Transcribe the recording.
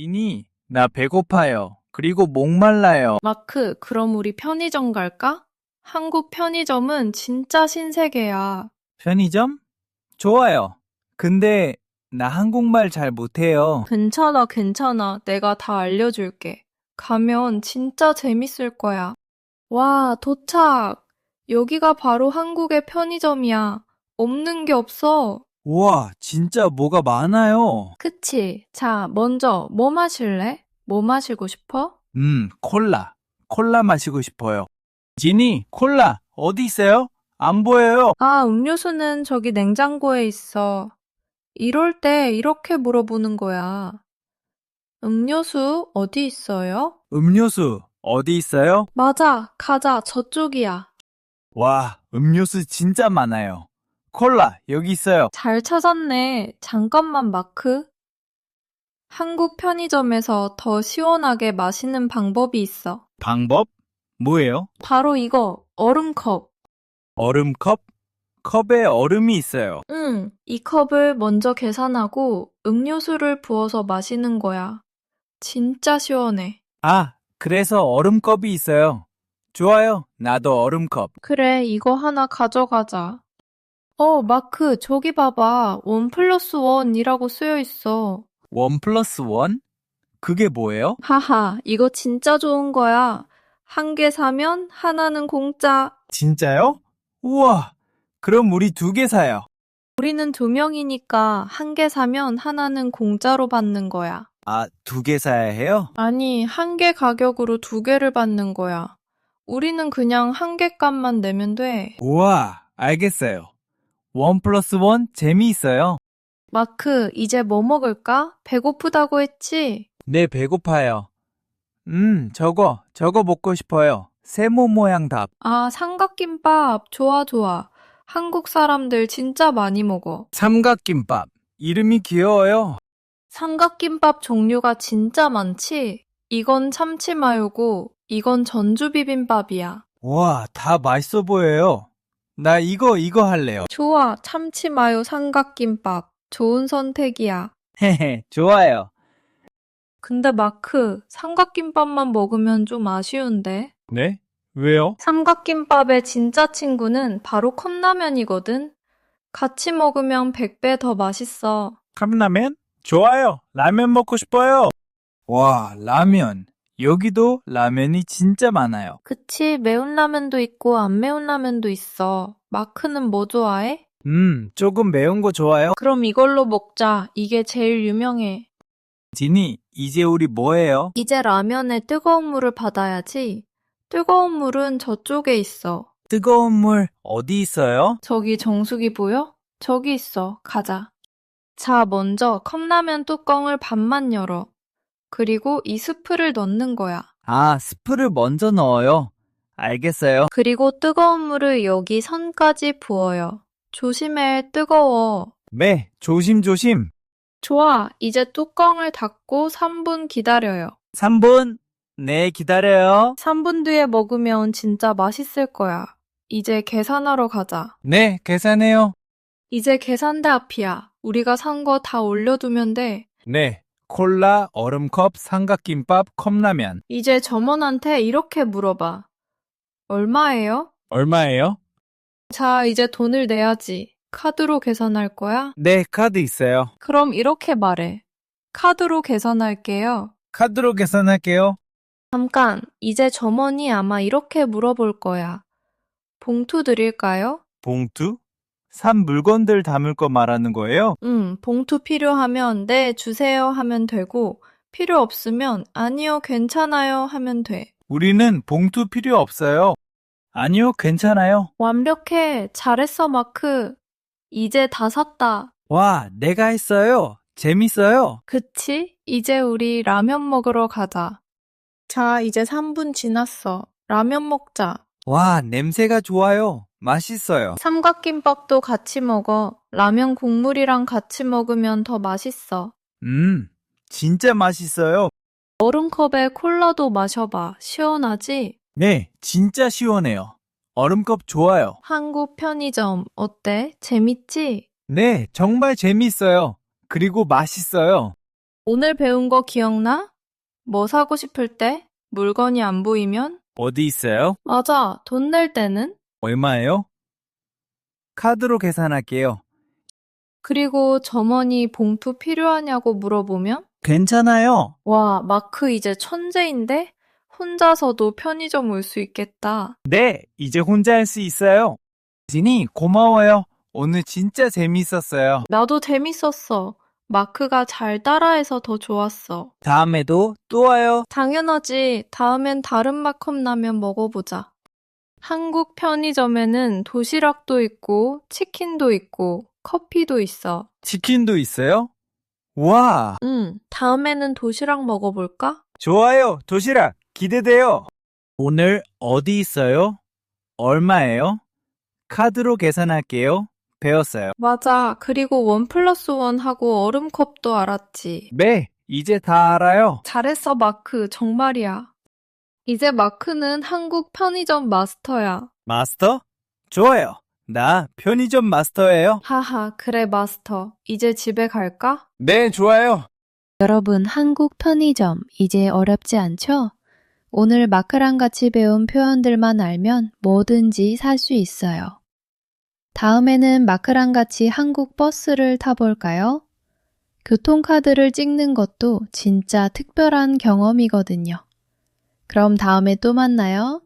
지니, 나 배고파요. 그리고 목말라요. 마크, 그럼 우리 편의점 갈까? 한국 편의점은 진짜 신세계야. 편의점? 좋아요. 근데 나 한국말 잘 못해요. 괜찮아, 괜찮아. 내가 다 알려줄게. 가면 진짜 재밌을 거야. 와, 도착! 여기가 바로 한국의 편의점이야. 없는 게 없어. 우와, 진짜 뭐가 많아요. 그치? 자, 먼저 뭐 마실래? 뭐 마시고 싶어? 콜라. 콜라 마시고 싶어요. 지니, 콜라 어디 있어요? 안 보여요. 아, 음료수는 저기 냉장고에 있어. 이럴 때 이렇게 물어보는 거야. 음료수 어디 있어요? 음료수 어디 있어요? 맞아, 가자, 저쪽이야. 와, 음료수 진짜 많아요. 콜라 여기 있어요. 잘 찾았네. 잠깐만, 마크. 한국 편의점에서 더 시원하게 마시는 방법이 있어. 방법? 뭐예요? 바로 이거, 얼음컵. 얼음컵? 컵에 얼음이 있어요. 응, 이 컵을 먼저 계산하고 음료수를 부어서 마시는 거야. 진짜 시원해. 아, 그래서 얼음컵이 있어요. 좋아요. 나도 얼음컵. 그래, 이거 하나 가져가자. 마크, 저기 봐봐. 1+1이라고 쓰여 있어. 1+1? 그게 뭐예요? 하하, 이거 진짜 좋은 거야. 한 개 사면 하나는 공짜. 진짜요? 우와, 그럼 우리 2개 사요. 우리는 2명이니까 한 개 사면 하나는 공짜로 받는 거야. 아, 2개 사야 해요? 아니, 한 개 가격으로 2개를 받는 거야. 우리는 그냥 한 개 값만 내면 돼. 우와, 알겠어요. 1+1 재미있어요. 마크, 이제 뭐 먹을까? 배고프다고 했지? 네, 배고파요. 저거 먹고 싶어요. 세모 모양 답. 아, 삼각김밥. 좋아, 좋아. 한국 사람들 진짜 많이 먹어. 삼각김밥. 이름이 귀여워요. 삼각김밥 종류가 진짜 많지? 이건 참치마요고, 이건 전주비빔밥이야. 와, 다 맛있어 보여요. 나 이거 할래요. 좋아, 참치마요 삼각김밥. 좋은 선택이야. 헤헤, 좋아요. 근데 마크, 삼각김밥만 먹으면 좀 아쉬운데? 네? 왜요? 삼각김밥의 진짜 친구는 바로 컵라면이거든? 같이 먹으면 100배 더 맛있어. 컵라면? 좋아요. 라면 먹고 싶어요. 와, 라면. 여기도 라면이 진짜 많아요. 그치, 매운 라면도 있고 안 매운 라면도 있어. 마크는 뭐 좋아해? 조금 매운 거 좋아요. 그럼 이걸로 먹자. 이게 제일 유명해. 지니, 이제 우리 뭐 해요? 이제 라면에 뜨거운 물을 받아야지. 뜨거운 물은 저쪽에 있어. 뜨거운 물 어디 있어요? 저기 정수기 보여? 저기 있어. 가자. 자, 먼저 컵라면 뚜껑을 반만 열어. 그리고 이 스프를 넣는 거야. 아, 스프를 먼저 넣어요. 알겠어요. 그리고 뜨거운 물을 여기 선까지 부어요. 조심해, 뜨거워. 네, 조심조심. 좋아, 이제 뚜껑을 닫고 3분 기다려요. 3분. 네, 기다려요. 3분 뒤에 먹으면 진짜 맛있을 거야. 이제 계산하러 가자. 네, 계산해요. 이제 계산대 앞이야. 우리가 산 거 다 올려두면 돼. 네, 콜라, 얼음컵, 삼각김밥, 컵라면. 이제 점원한테 이렇게 물어봐. 얼마예요? 얼마예요? 자, 이제 돈을 내야지. 카드로 계산할 거야? 네, 카드 있어요. 그럼 이렇게 말해. 카드로 계산할게요. 카드로 계산할게요. 잠깐, 이제 점원이 아마 이렇게 물어볼 거야. 봉투 드릴까요? 봉투? 산 물건들 담을 거 말하는 거예요? 봉투 필요하면 네, 주세요 하면 되고, 필요 없으면 아니요, 괜찮아요 하면 돼. 우리는 봉투 필요 없어요. 아니요, 괜찮아요. 완벽해. 잘했어, 마크. 이제 다 샀다. 와, 내가 했어요. 재밌어요. 그치? 이제 우리 라면 먹으러 가자. 자, 이제 3분 지났어. 라면 먹자. 와, 냄새가 좋아요. 맛있어요. 삼각김밥도 같이 먹어. 라면 국물이랑 같이 먹으면 더 맛있어. 진짜 맛있어요. 얼음컵에 콜라도 마셔봐. 시원하지? 네, 진짜 시원해요. 얼음컵 좋아요. 한국 편의점 어때? 재밌지? 네, 정말 재밌어요. 그리고 맛있어요. 오늘 배운 거 기억나? 뭐 사고 싶을 때? 물건이 안 보이면? 어디 있어요? 맞아, 돈 낼 때는? 얼마예요? 카드로 계산할게요. 그리고 점원이 봉투 필요하냐고 물어보면? 괜찮아요. 와, 마크 이제 천재인데? 혼자서도 편의점 올 수 있겠다. 네, 이제 혼자 할 수 있어요. 진이 고마워요. 오늘 진짜 재밌었어요. 나도 재밌었어. 마크가 잘 따라해서 더 좋았어. 다음에도 또 와요. 당연하지. 다음엔 다른 마컵라면 먹어보자. 한국 편의점에는 도시락도 있고, 치킨도 있고, 커피도 있어. 치킨도 있어요? 와, 다음에는 도시락 먹어볼까? 좋아요. 도시락 기대돼요. 오늘 어디 있어요? 얼마예요? 카드로 계산할게요. 배웠어요. 맞아. 그리고 1+1 하고 얼음컵도 알았지. 네, 이제 다 알아요. 잘했어, 마크. 정말이야. 이제 마크는 한국 편의점 마스터야. 마스터? 좋아요. 나 편의점 마스터예요. 하하, 그래, 마스터. 이제 집에 갈까? 네, 좋아요. 여러분, 한국 편의점 이제 어렵지 않죠? 오늘 마크랑 같이 배운 표현들만 알면 뭐든지 살 수 있어요. 다음에는 마크랑 같이 한국 버스를 타볼까요? 교통카드를 찍는 것도 진짜 특별한 경험이거든요. 그럼 다음에 또 만나요.